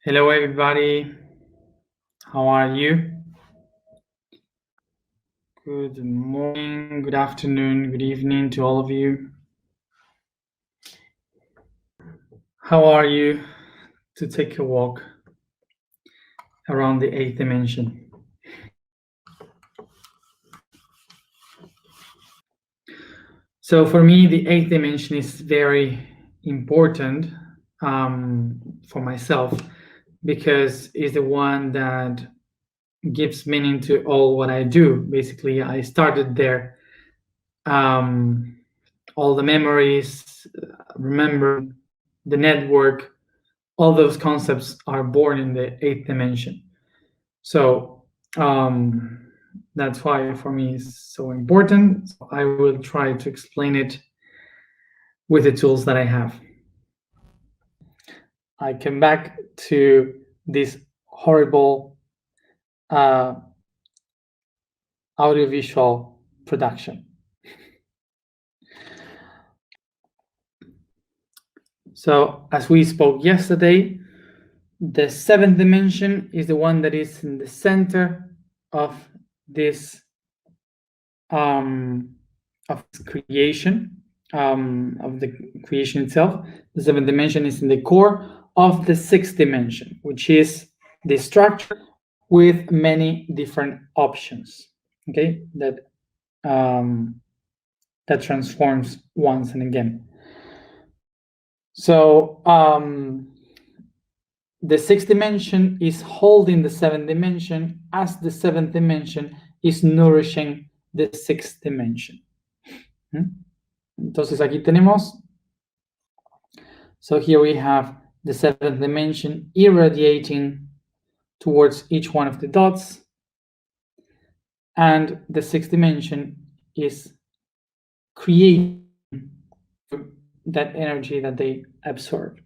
Hello, everybody. How are you? Good morning, good afternoon, good evening to all of you. How are you to take a walk around the eighth dimension? So for me, the eighth dimension is very important for myself because it's the one that gives meaning to all what I do. Basically, I started there. All the memories, remember the network, all those concepts are born in the eighth dimension. So that's why for me it's so important. I will try to explain it with the tools that I have. I come back to this horrible audiovisual production. So as we spoke yesterday, the seventh dimension is the one that is in the center of this creation, of the creation itself. The seventh dimension is in the core of the sixth dimension, which is the structure with many different options. Okay, that transforms once and again. So the sixth dimension is holding the seventh dimension as the seventh dimension is nourishing the sixth dimension. Entonces aquí tenemos, so here we have the seventh dimension irradiating towards each one of the dots, and the sixth dimension is creating that energy that they absorb.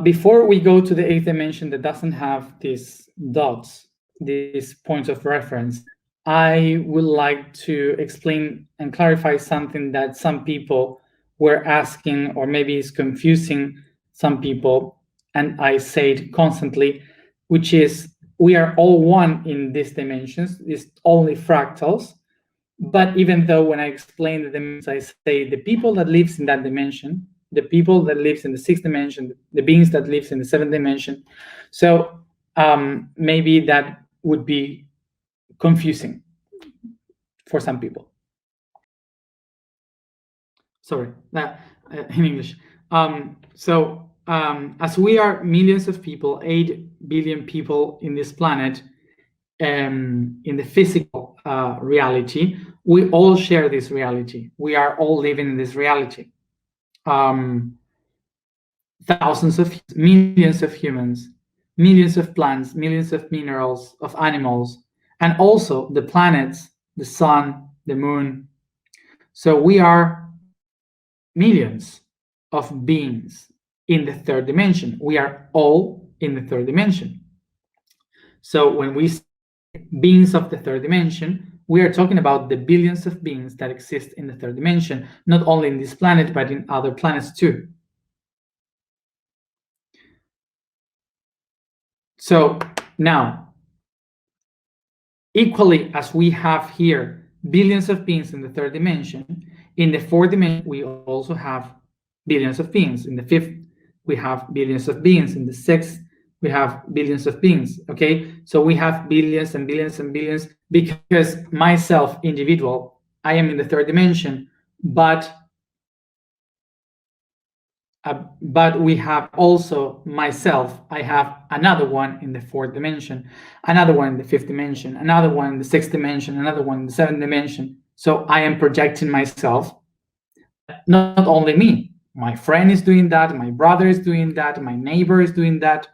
Before we go to the eighth dimension that doesn't have these dots, these points of reference, I would like to explain and clarify something that some people were asking, or maybe is confusing some people, and I say it constantly, which is we are all one in these dimensions. It's only fractals. But even though when I explain the dimensions, I say the people that lives in that dimension, the people that lives in the sixth dimension, the beings that lives in the seventh dimension. So maybe that would be confusing for some people. Sorry, in English. As we are millions of people, 8 billion people in this planet, in the physical reality, we all share this reality. We are all living in this reality. Thousands of millions of humans, millions of plants, millions of minerals, of animals, and also the planets, the sun, the moon. So we are millions of beings in the third dimension. We are all in the third dimension. So when we say beings of the third dimension, we are talking about the billions of beings that exist in the third dimension, not only in this planet, but in other planets too. So now, equally as we have here billions of beings in the third dimension, in the fourth dimension, we also have billions of beings. In the fifth, we have billions of beings. In the sixth, we have billions of beings, okay? So we have billions and billions and billions because myself, individual, I am in the third dimension, but we have also myself. I have another one in the fourth dimension, another one in the fifth dimension, another one in the sixth dimension, another one in the seventh dimension. So I am projecting myself, not only me. My friend is doing that, my brother is doing that, my neighbor is doing that.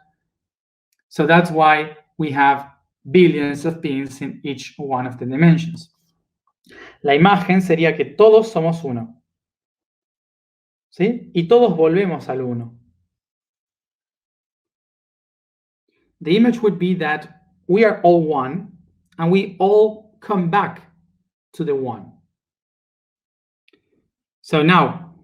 So that's why we have billions of beings in each one of the dimensions. La imagen sería que todos somos uno. ¿Sí? Y todos volvemos al uno. The image would be that we are all one and we all come back to the one. So now,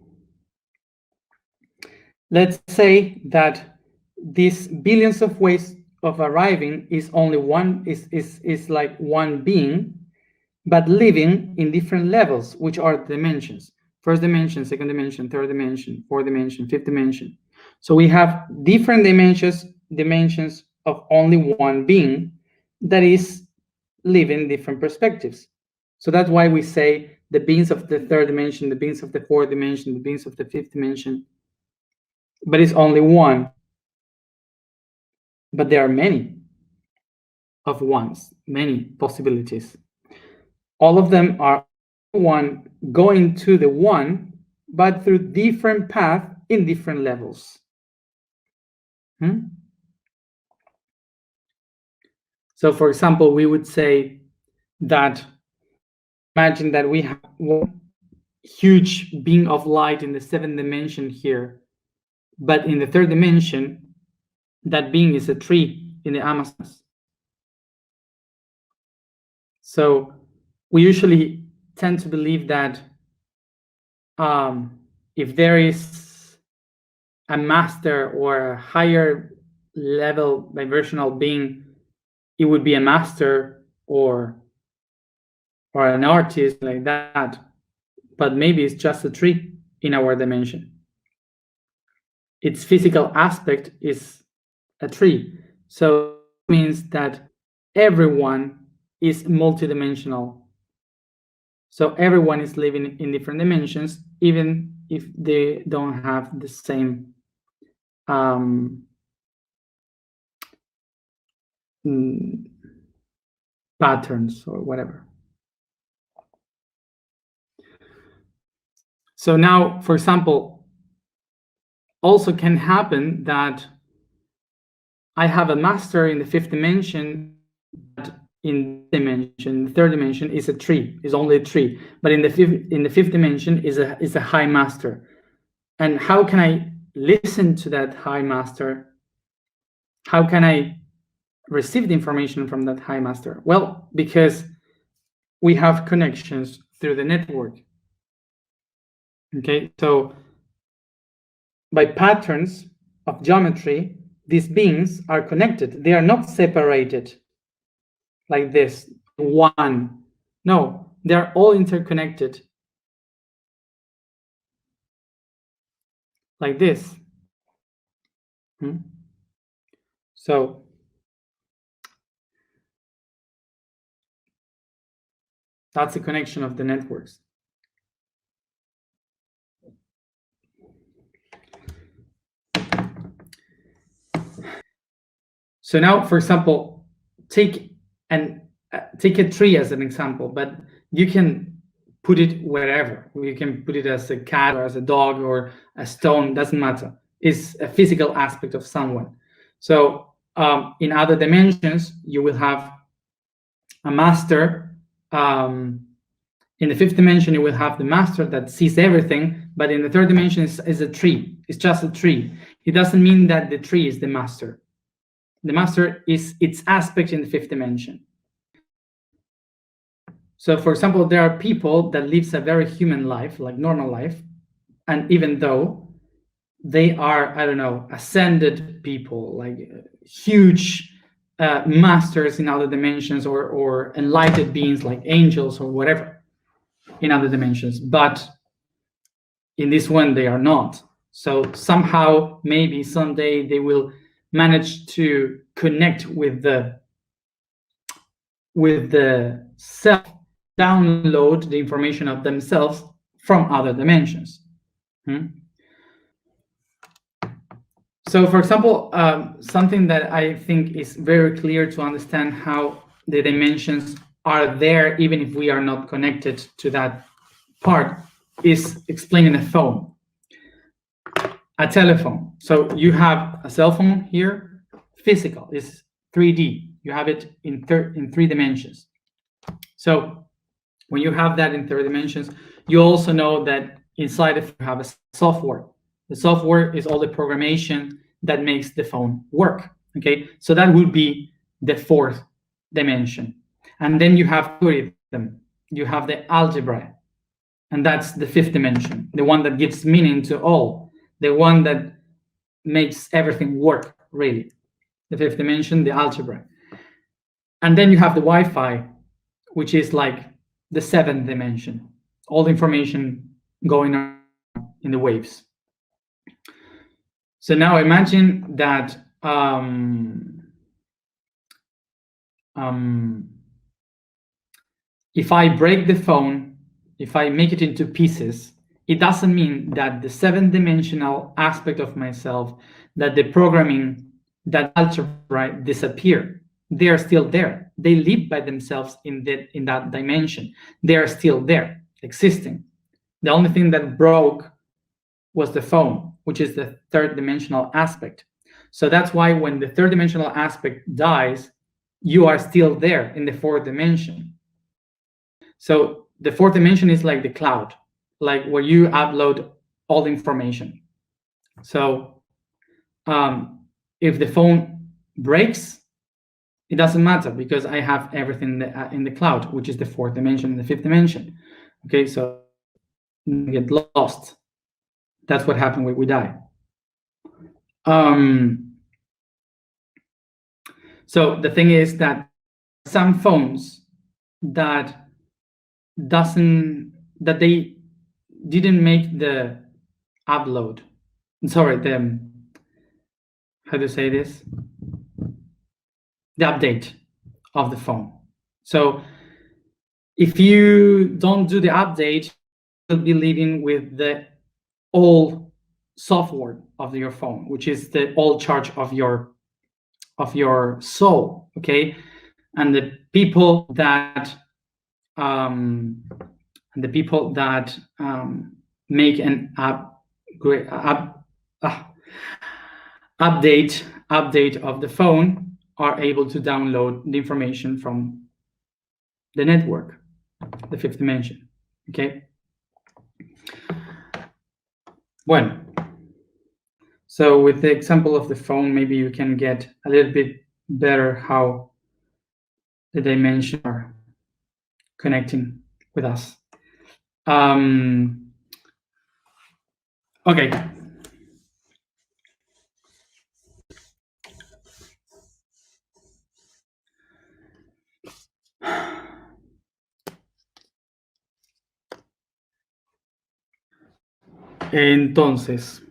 let's say that these billions of ways of arriving is only one, is like one being, but living in different levels, which are dimensions. First dimension, second dimension, third dimension, fourth dimension, fifth dimension. So we have different dimensions of only one being that is living different perspectives. So that's why we say the beings of the third dimension, the beings of the fourth dimension, the beings of the fifth dimension, but it's only one. But there are many of ones, many possibilities. All of them are one going to the one, but through different paths in different levels. So for example, we would say that, imagine that we have one huge being of light in the seventh dimension here, but in the third dimension, that being is a tree in the Amazons. So we usually tend to believe that if there is a master or a higher level vibrational being, it would be a master or an artist like that, but maybe it's just a tree in our dimension. Its physical aspect is a tree. So it means that everyone is multidimensional. So everyone is living in different dimensions, even if they don't have the same patterns or whatever. So now, for example, also can happen that I have a master in the fifth dimension, but in the third dimension is a tree, is only a tree, but in the fifth dimension is a high master. And how can I listen to that high master? How can I receive the information from that high master? Well, because we have connections through the network. Okay, so by patterns of geometry, these beings are connected. They are not separated like this, one. No, they're all interconnected like this. So that's the connection of the networks. So now, for example, take a tree as an example, but you can put it wherever. You can put it as a cat or as a dog or a stone, doesn't matter. It's a physical aspect of someone. So in other dimensions, you will have a master. In the fifth dimension, you will have the master that sees everything, but in the third dimension is a tree. It's just a tree. It doesn't mean that the tree is the master. The master is its aspect in the fifth dimension. So, for example, there are people that live a very human life, like normal life, and even though they are, I don't know, ascended people, like huge masters in other dimensions, or enlightened beings like angels or whatever in other dimensions, but in this one they are not. So somehow, maybe someday they will manage to connect with the self, download the information of themselves from other dimensions. So, for example, something that I think is very clear to understand how the dimensions are there, even if we are not connected to that part, is explaining a phone, a telephone. So you have a cell phone here, physical, it's 3D. You have it in three dimensions. So when you have that in 3 dimensions, you also know that inside of you have a software. The software is all the programmation that makes the phone work. Okay, so that would be the 4th dimension. And then you have algorithm, you have the algebra, and that's the 5th dimension, the one that gives meaning to all, the one that makes everything work, really. The fifth dimension, the algebra. And then you have the Wi-Fi, which is like the seventh dimension. All the information going on in the waves. So now imagine that if I break the phone, if I make it into pieces, it doesn't mean that the seventh dimensional aspect of myself, that the programming, that algebra disappear. They are still there. They live by themselves in that dimension. They are still there, existing. The only thing that broke was the phone, which is the third dimensional aspect. So that's why when the third dimensional aspect dies, you are still there in the fourth dimension. So the fourth dimension is like the cloud, like where you upload all the information. So if the phone breaks, it doesn't matter because I have everything in the cloud, which is the fourth dimension and the fifth dimension. Okay, so you get lost. That's what happened when we die. So the thing is that some phones that they didn't make the upload. Sorry, how to say this? The update of the phone. So if you don't do the update, you'll be living with the old software of your phone, which is the old charge of your soul. Okay, and the people that make an update of the phone are able to download the information from the network, the fifth dimension. Okay. Bueno. So with the example of the phone, maybe you can get a little bit better how the dimensions are connecting with us. Okay. Entonces,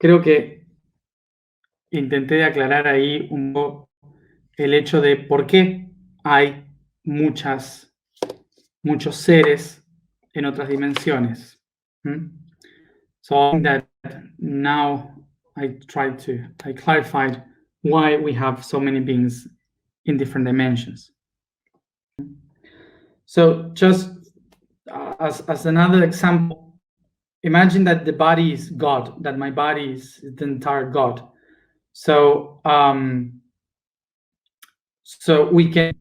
creo que intenté aclarar ahí un poco el hecho de por qué hay muchos seres en otras dimensiones. So I think that now I clarified why we have so many beings in different dimensions. So just as another example, imagine that the body is God, that my body is the entire God. So we can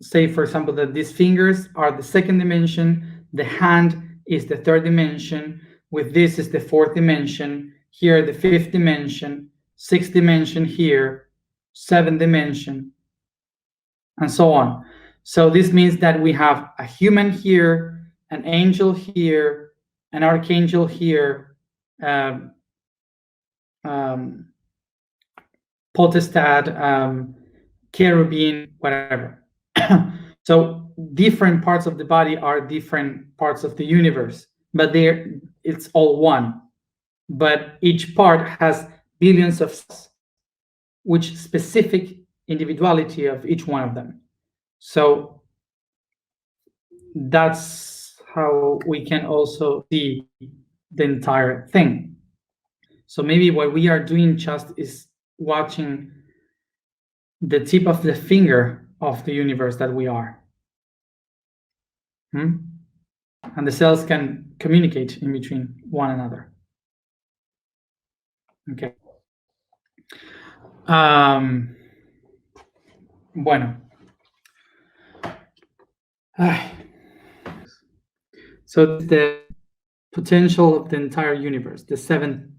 say, for example, that these fingers are the second dimension, the hand is the third dimension, with this is the fourth dimension, here the fifth dimension, sixth dimension here, seventh dimension, and so on. So this means that we have a human here, an angel here, an archangel here, potestat, cherubim, whatever. So different parts of the body are different parts of the universe, but it's all one. But each part has billions of cells, which specific individuality of each one of them. So that's how we can also see the entire thing. So maybe what we are doing just is watching the tip of the finger of the universe that we are. And the cells can communicate in between one another. Okay. Bueno. So the potential of the entire universe, the seventh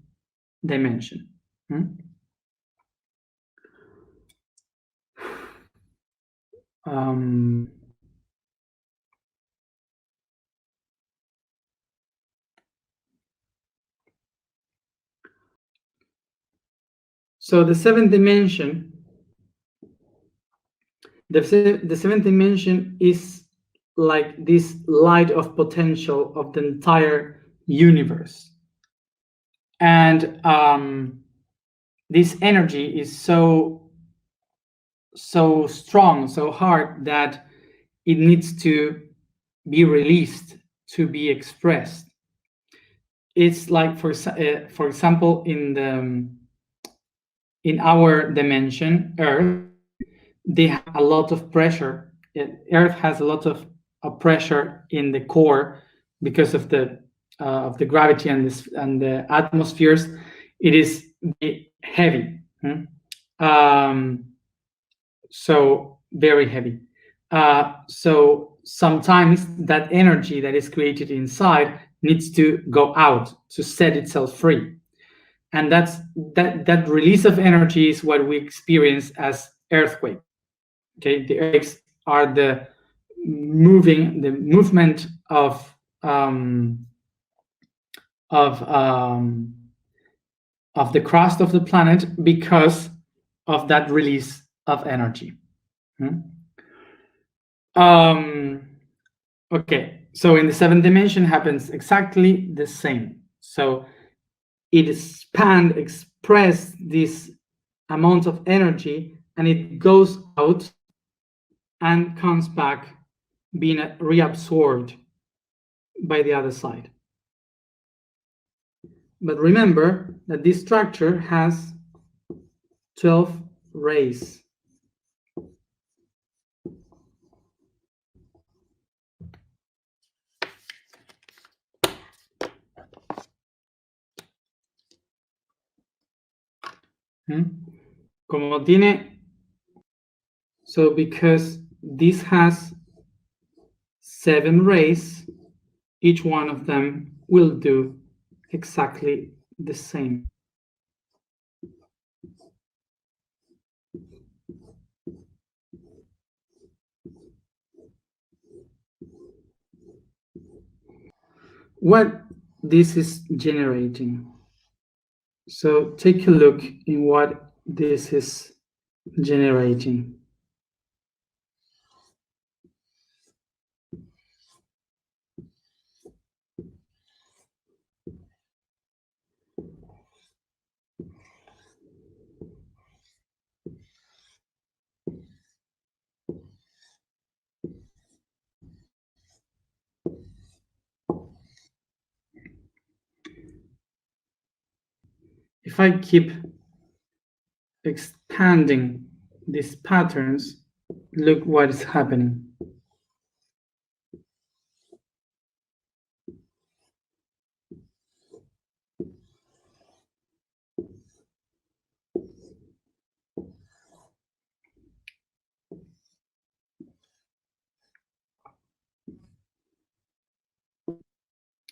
dimension. So the seventh dimension, the seventh dimension is like this light of potential of the entire universe. And this energy is so strong, so hard, that it needs to be released, to be expressed. It's like, for example, in our dimension, Earth, they have a lot of pressure. Earth has a lot of pressure in the core because of the gravity and the atmospheres. It is heavy, so very heavy. So sometimes that energy that is created inside needs to go out to set itself free, and that release of energy is what we experience as earthquake. Okay, the earthquakes are the movement of um, of the crust of the planet because of that release of energy. Okay, so in the seventh dimension happens exactly the same. So it express this amount of energy, and it goes out and comes back being reabsorbed by the other side. But remember that this structure has 12 rays. Como tiene, so because this has 7 rays, each one of them will do exactly the same. What this is generating. So take a look in what this is generating. If I keep expanding these patterns, look what is happening.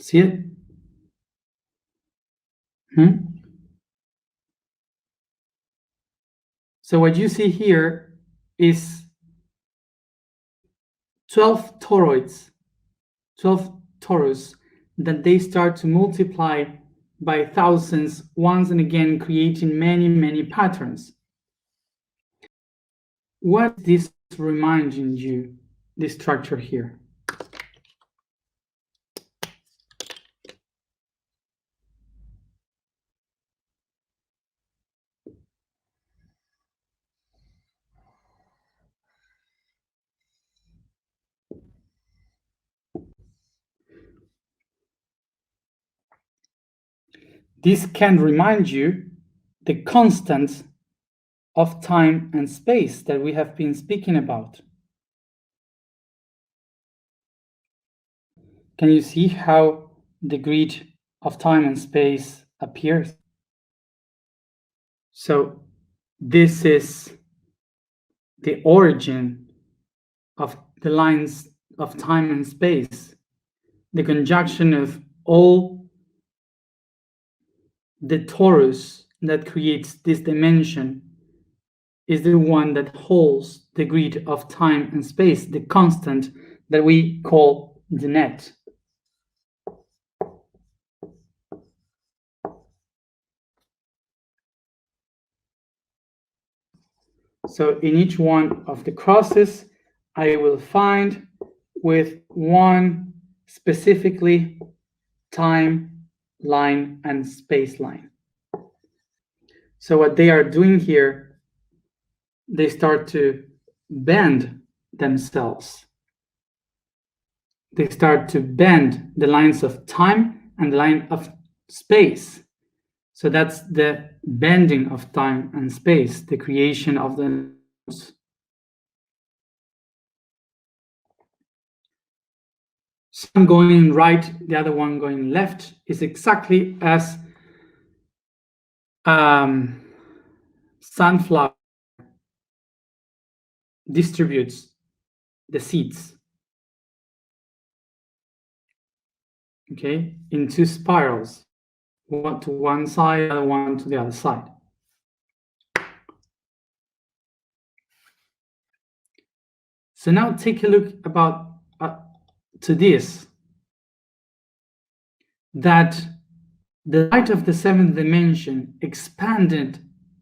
See it? So what you see here is 12 toroids, 12 torus, that they start to multiply by thousands once and again, creating many, many patterns. What is this reminding you, this structure here? This can remind you the constant of time and space that we have been speaking about. Can you see how the grid of time and space appears? So this is the origin of the lines of time and space, the conjunction of all the torus that creates this dimension is the one that holds the grid of time and space, the constant that we call the net. So in each one of the crosses, I will find with one specifically time line and space line. So what they are doing here, they start to bend themselves. They start to bend the lines of time and the line of space. So that's the bending of time and space, the creation of the nodes. Some going right, the other one going left is exactly as sunflower distributes the seeds, okay, into spirals, one to one side, other one to the other side. So now take a look about to this, that the light of the seventh dimension expanded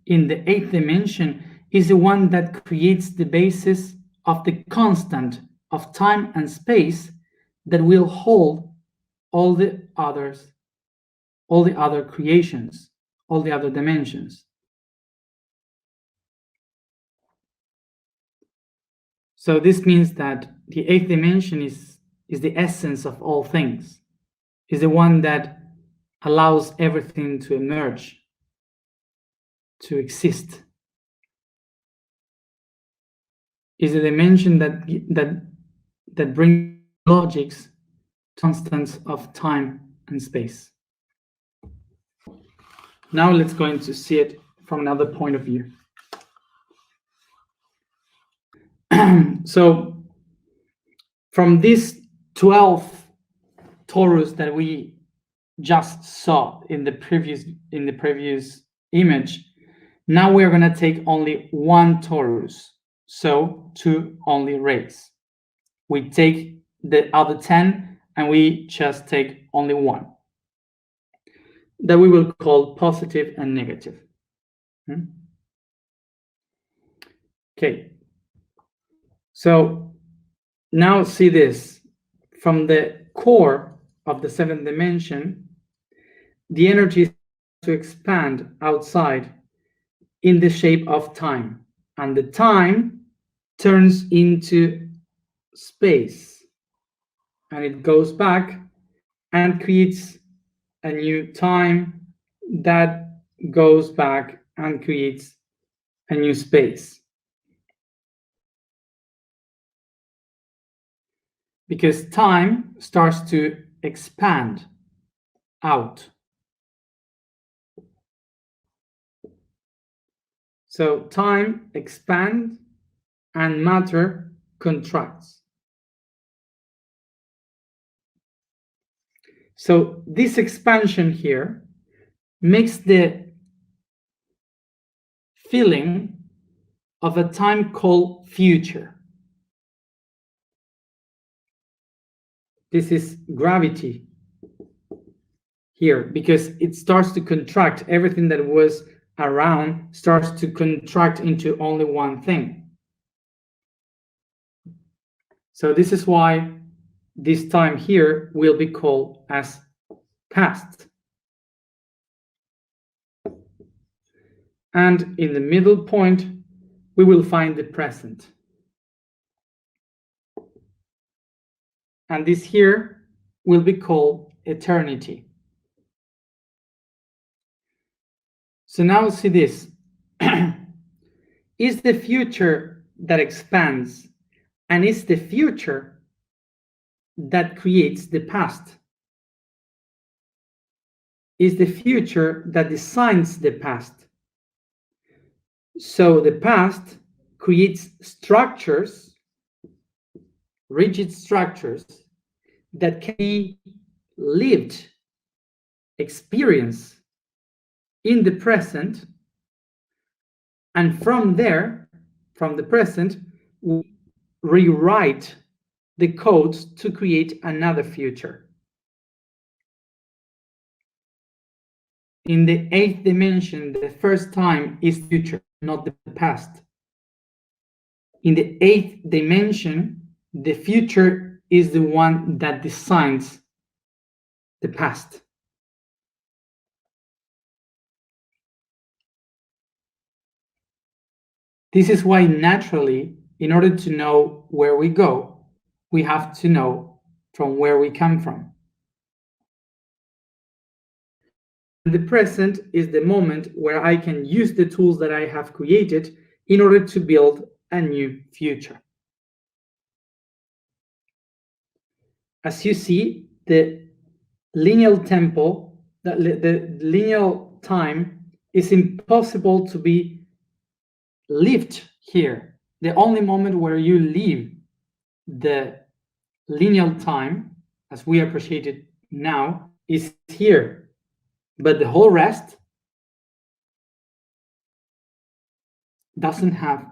in the eighth dimension is the one that creates the basis of the constant of time and space that will hold all the others, all the other creations, all the other dimensions. So this means that the eighth dimension is the essence of all things, is the one that allows everything to emerge, to exist. Is a dimension that brings logics, constants of time and space. Now let's go into see it from another point of view. So from this 12 torus that we just saw in the previous image, now we're going to take only one torus, so 2 only rays. We take the other 10 and we just take only one that we will call positive and negative. Okay, so now see this. From the core of the seventh dimension, the energy is to expand outside in the shape of time, and the time turns into space, and it goes back and creates a new time that goes back and creates a new space. Because time starts to expand out. So time expands and matter contracts. So this expansion here makes the feeling of a time called future. This is gravity here, because it starts to contract. Everything that was around starts to contract into only one thing. So this is why this time here will be called as past. And in the middle point, we will find the present. And this here will be called eternity. So now see this. Is the future that expands, and is the future that creates the past. Is the future that designs the past. So the past creates structures, rigid structures, that can be lived, experienced in the present, and from there, from the present, we rewrite the codes to create another future. In the eighth dimension, the first time is future, not the past. In the 8th dimension, the future is the one that designs the past. This is why naturally, in order to know where we go, we have to know from where we come from. The present is the moment where I can use the tools that I have created in order to build a new future. As you see, the linear tempo, the linear time is impossible to be lived here. The only moment where you live the linear time, as we appreciate it now, is here. But the whole rest doesn't have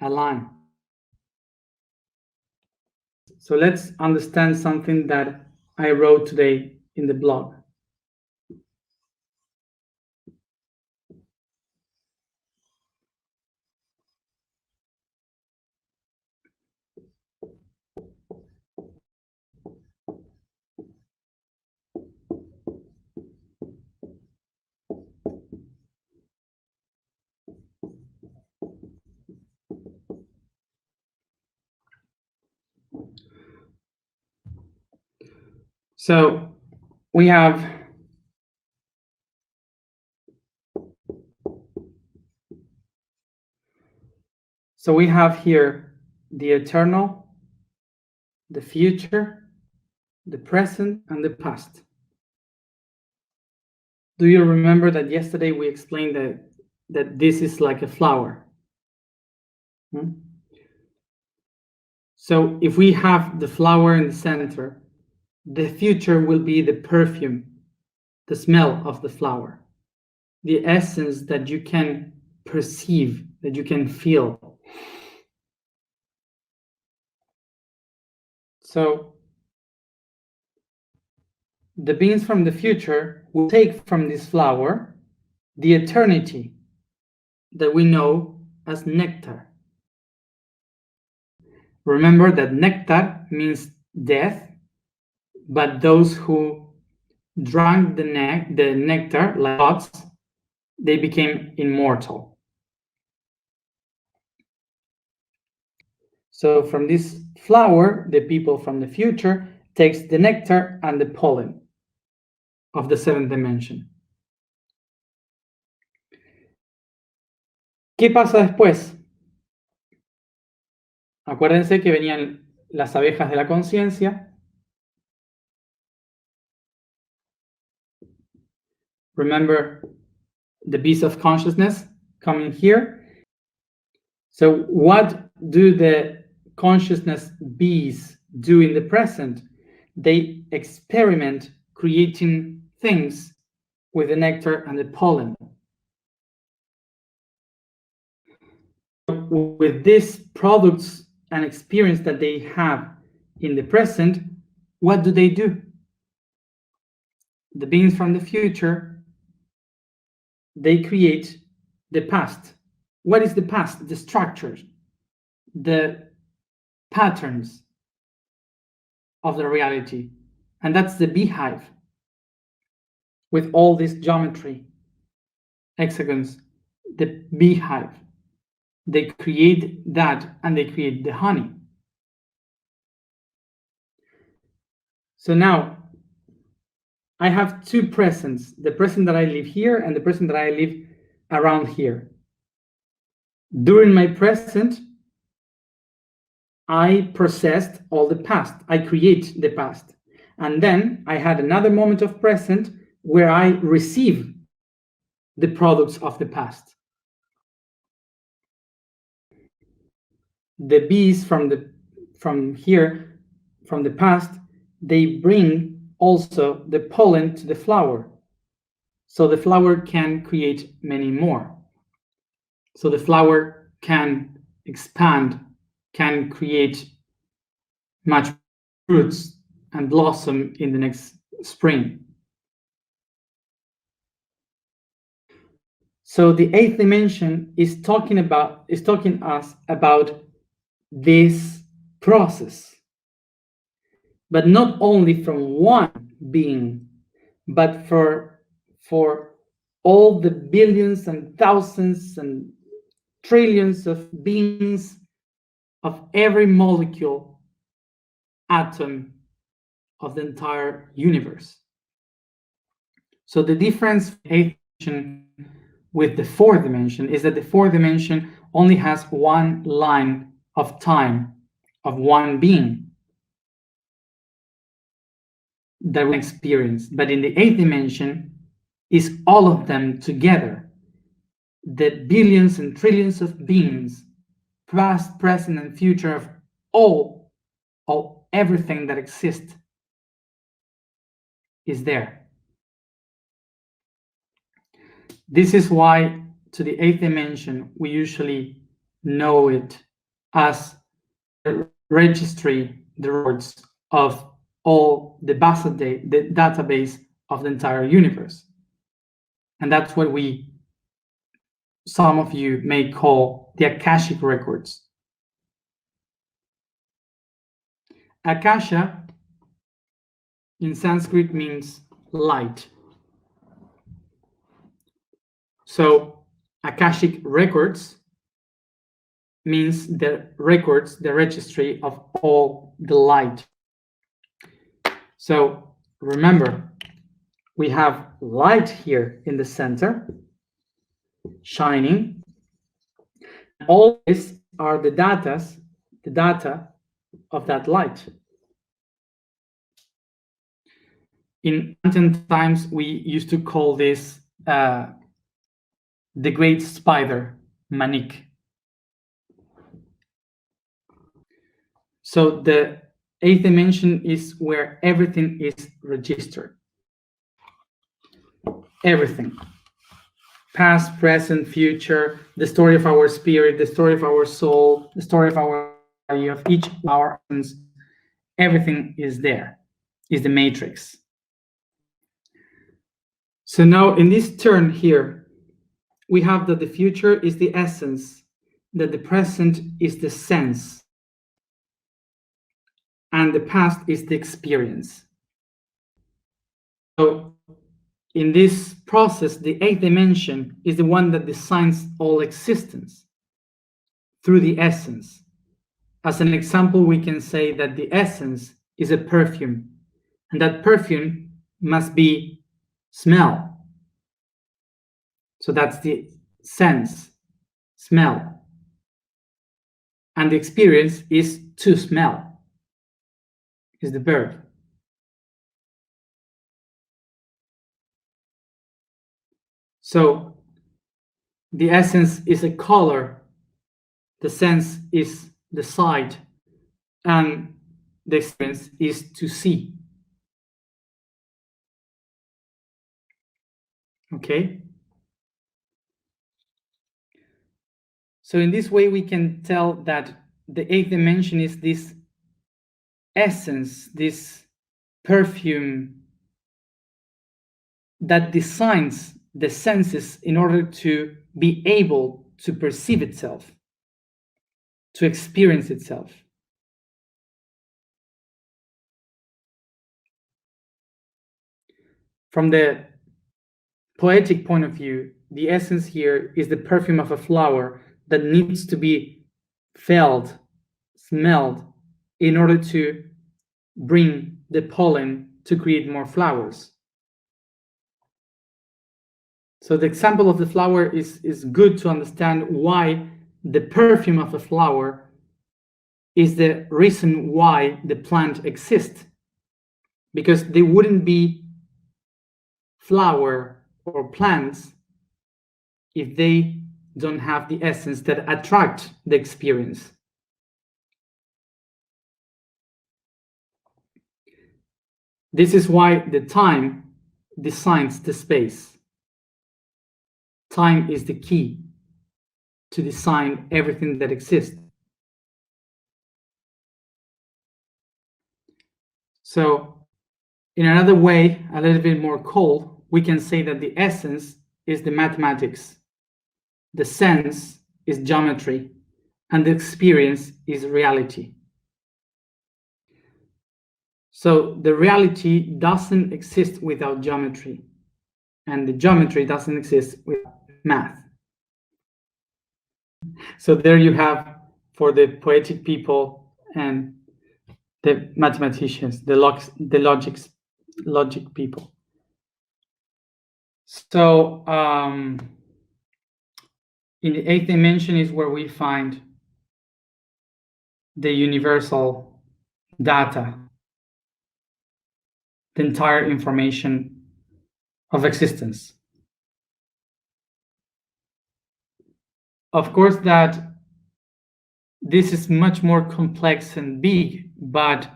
a line. So let's understand something that I wrote today in the blog. So we have here the eternal, the future, the present, and the past. Do you remember that yesterday we explained that this is like a flower? So if we have the flower in the center, the future will be the perfume, the smell of the flower, the essence that you can perceive, that you can feel. So the beings from the future will take from this flower the eternity that we know as nectar. Remember that nectar means death, but those who drank the nectar like gods, they became immortal. So from this flower, the people from the future takes the nectar and the pollen of the 7th dimension. ¿Qué pasa después? Acuérdense que venían las abejas de la conciencia. Remember the bees of consciousness coming here. So what do the consciousness bees do in the present? They experiment creating things with the nectar and the pollen. With these products and experience that they have in the present, what do? The beings from the future, they create the past. What is the past? The structures, the patterns of the reality. And that's the beehive with all this geometry, hexagons, the beehive. They create that and they create the honey. So now I have two presents, the present that I live here and the present that I live around here. During my present, I processed all the past. I create the past. And then I had another moment of present where I receive the products of the past. The bees from the past, they bring also the pollen to the flower. So the flower can create many more. So the flower can expand, can create much fruits and blossom in the next spring. So the eighth dimension is talking us about this process, but not only from one being, but for all the billions and thousands and trillions of beings of every molecule, atom of the entire universe. So the difference of the eighth dimension with the fourth dimension is that the fourth dimension only has one line of time of one being that we experience. But in the eighth dimension is all of them together, the billions and trillions of beings, past, present, and future of everything that exists is there. This is why to the eighth dimension we usually know it as the registry, the records of all the database of the entire universe. And that's what some of you may call the Akashic records. Akasha in Sanskrit means light. So Akashic records means the records, the registry of all the light. So remember, we have light here in the center, shining. All these are the data of that light. In ancient times, we used to call this the great spider, Manik. So the eighth dimension is where everything is registered. Everything. Past, present, future, the story of our spirit, the story of our soul, the story of our body, of each of our actions, everything is there, is the matrix. So now in this turn here, we have that the future is the essence, that the present is the sense, and the past is the experience. So in this process, the eighth dimension is the one that designs all existence through the essence. As an example, we can say that the essence is a perfume, and that perfume must be smell. So that's the sense, smell. And the experience is to smell, is the verb. So the essence is a color, the sense is the sight, and the experience is to see. Okay? So in this way, we can tell that the eighth dimension is this essence, this perfume that designs the senses in order to be able to perceive itself, to experience itself. From the poetic point of view, the essence here is the perfume of a flower that needs to be felt, smelled, in order to bring the pollen to create more flowers. So the example of the flower is good to understand why the perfume of a flower is the reason why the plant exists. Because they wouldn't be flower or plants if they don't have the essence that attract the experience. This is why the time designs the space. Time is the key to design everything that exists. So in another way, a little bit more cold, we can say that the essence is the mathematics the sense is geometry, and the experience is reality. So the reality doesn't exist without geometry, and the geometry doesn't exist without math. So there you have, for the poetic people and the mathematicians, the logic people. So in the eighth dimension is where we find the universal data, the entire information of existence. Of course, that this is much more complex and big, but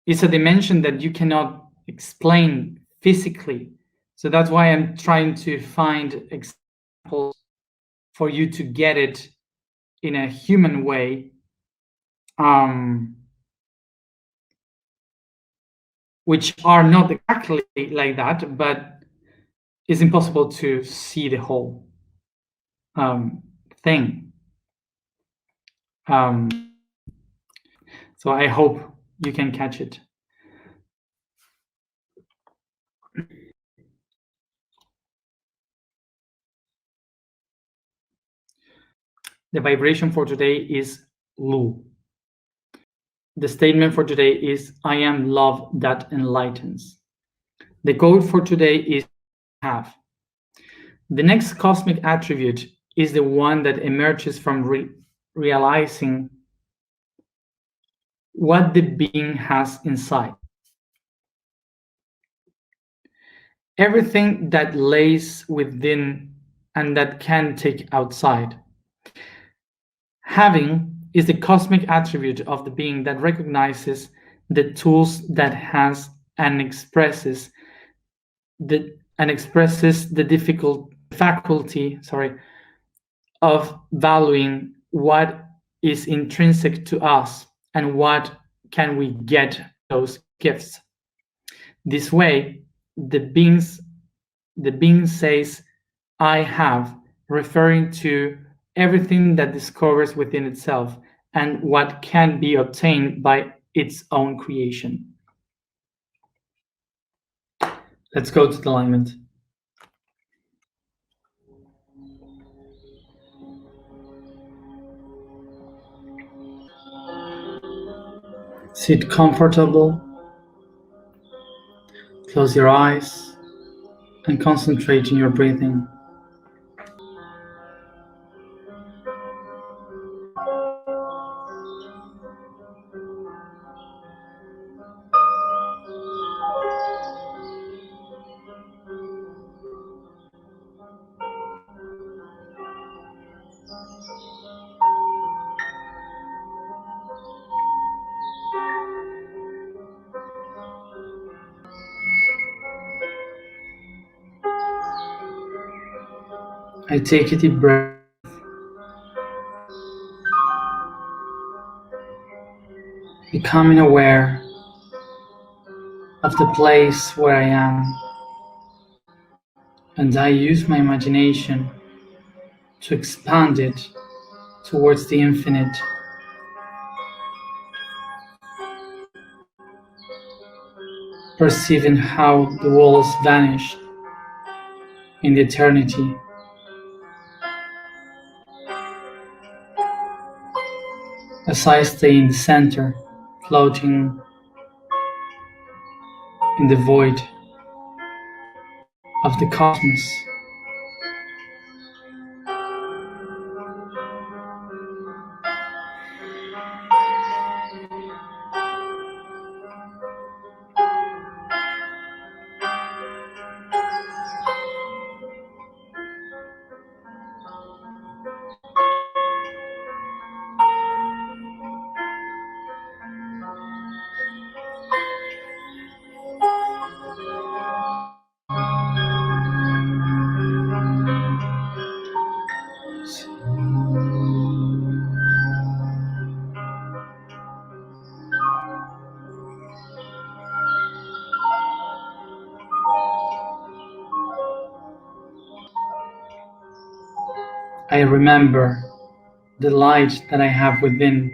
it's a dimension that you cannot explain physically. So that's why I'm trying to find examples for you to get it in a human way, which are not exactly like that, but it's impossible to see the whole thing. So I hope you can catch it. The vibration for today is Lu. The statement for today is, I am love that enlightens. The code for today is have. The next cosmic attribute is the one that emerges from realizing what the being has inside. Everything that lays within and that can take outside. Having is the cosmic attribute of the being that recognizes the tools that has and expresses the difficult faculty, of valuing what is intrinsic to us and what can we get those gifts. This way, the being says, I have, referring to everything that discovers within itself and what can be obtained by its own creation. Let's go to the alignment. Sit comfortable, close your eyes, and concentrate on your breathing. I take a deep breath, becoming aware of the place where I am, and I use my imagination to expand it towards the infinite. Perceiving how the walls vanish in the eternity. As I stay in the center, floating in the void of the cosmos. I remember the light that I have within,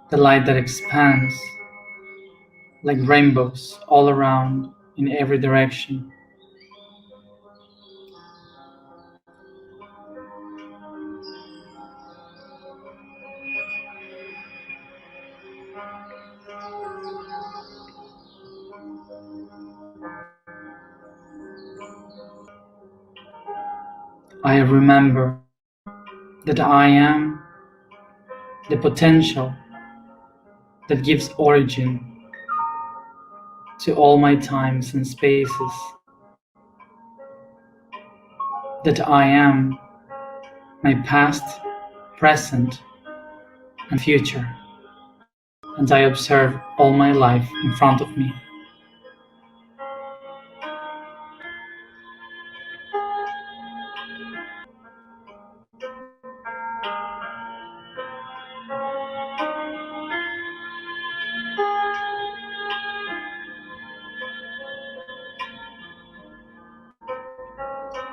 the light that expands like rainbows all around in every direction. I remember that I am the potential that gives origin to all my times and spaces, that I am my past, present, and future, and I observe all my life in front of me.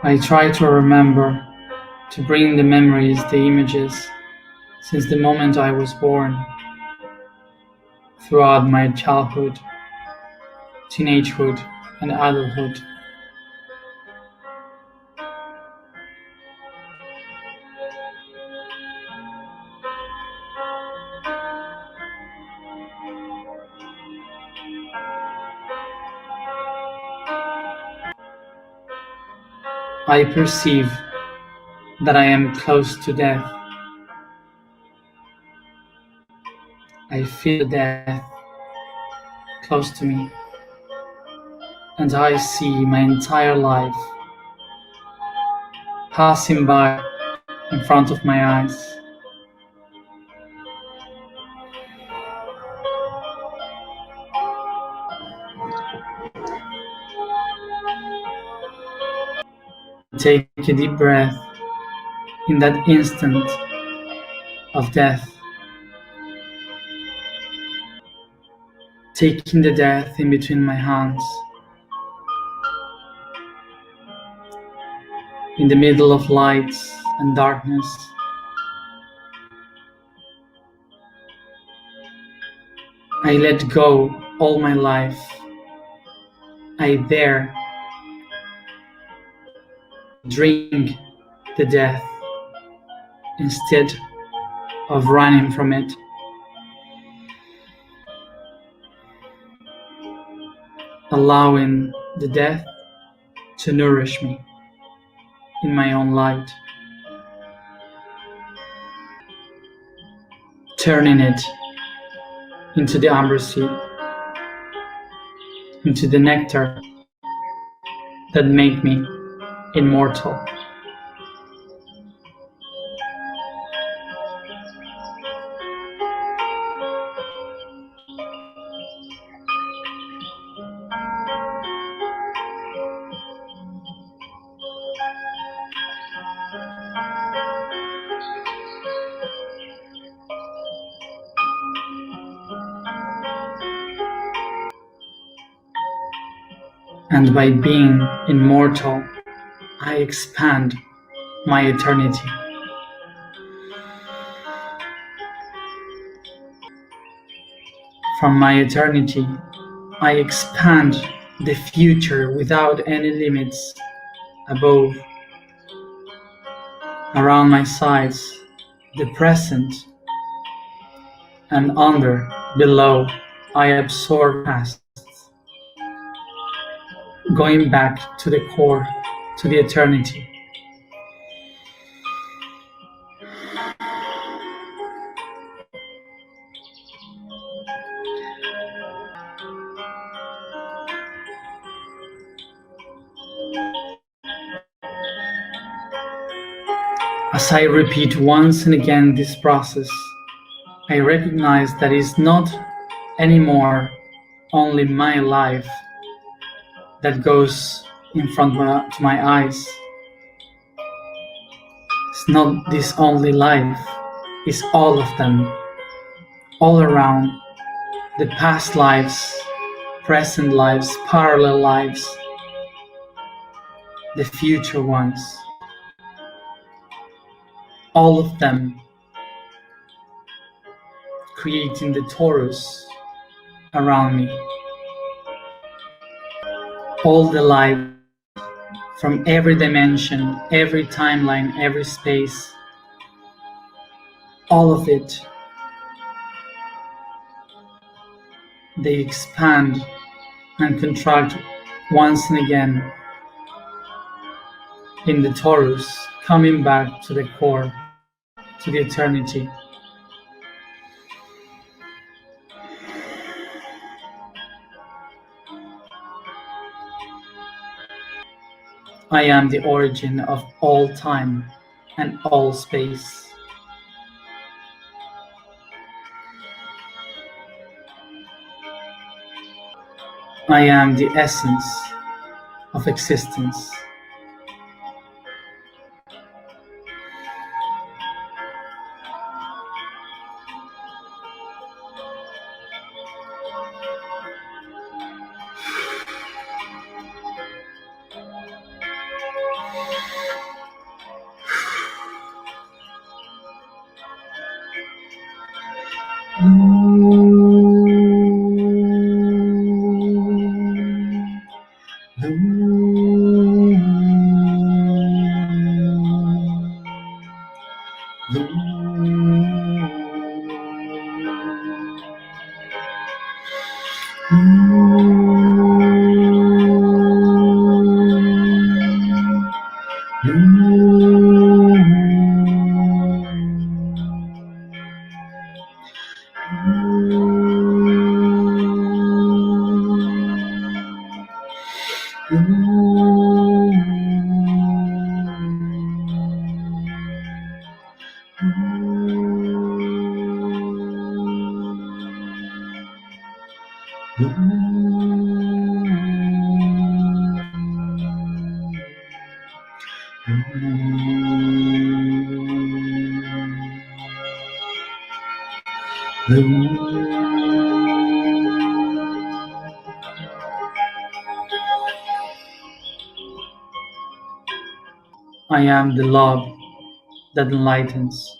I try to remember, to bring the memories, the images, since the moment I was born, throughout my childhood, teenagehood, and adulthood. I perceive that I am close to death. I feel death close to me, and I see my entire life passing by in front of my eyes. Take a deep breath in that instant of death, taking the death in between my hands, in the middle of lights and darkness. I let go all my life. I dare drink the death instead of running from it. Allowing the death to nourish me in my own light, turning it into the amber seed, into the nectar that make me immortal. And by being immortal, I expand my eternity. From my eternity, I expand the future without any limits. Above, around my sides, the present, and under, below, I absorb past, going back to the core, to the eternity. As I repeat once and again this process, I recognize that it's not anymore only my life that goes in front of my eyes. It's not this only life, it's all of them, all around, the past lives, present lives, parallel lives, the future ones. all of them creating the torus around me. All the life from every dimension, every timeline, every space, all of it, they expand and contract once and again in the torus, coming back to the core, to the eternity. I am the origin of all time and all space. I am the essence of existence. I am the love that enlightens.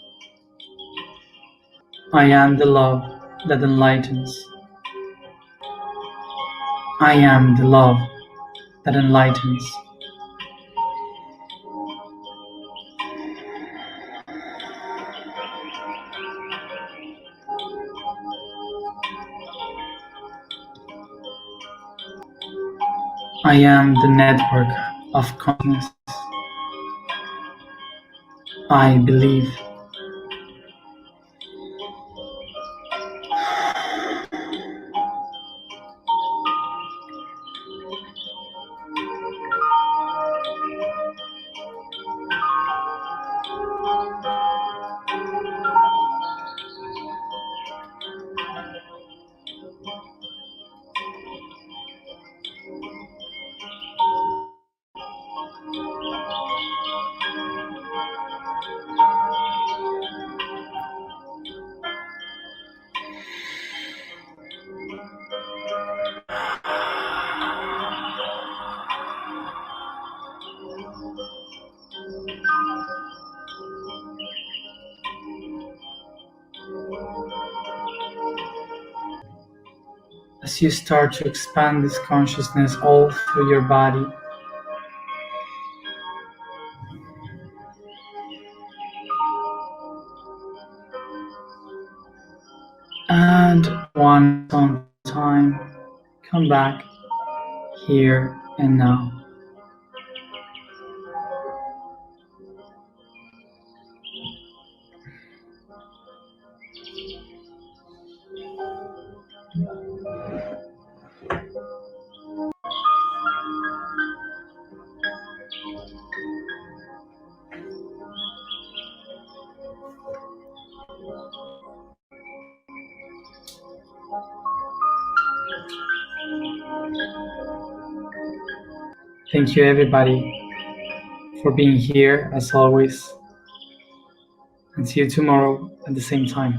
I am the love that enlightens. I am the love that enlightens. I am the network of consciousness. I believe. As you start to expand this consciousness all through your body, and one time, come back here and now. Thank you, everybody, for being here as always, and see you tomorrow at the same time.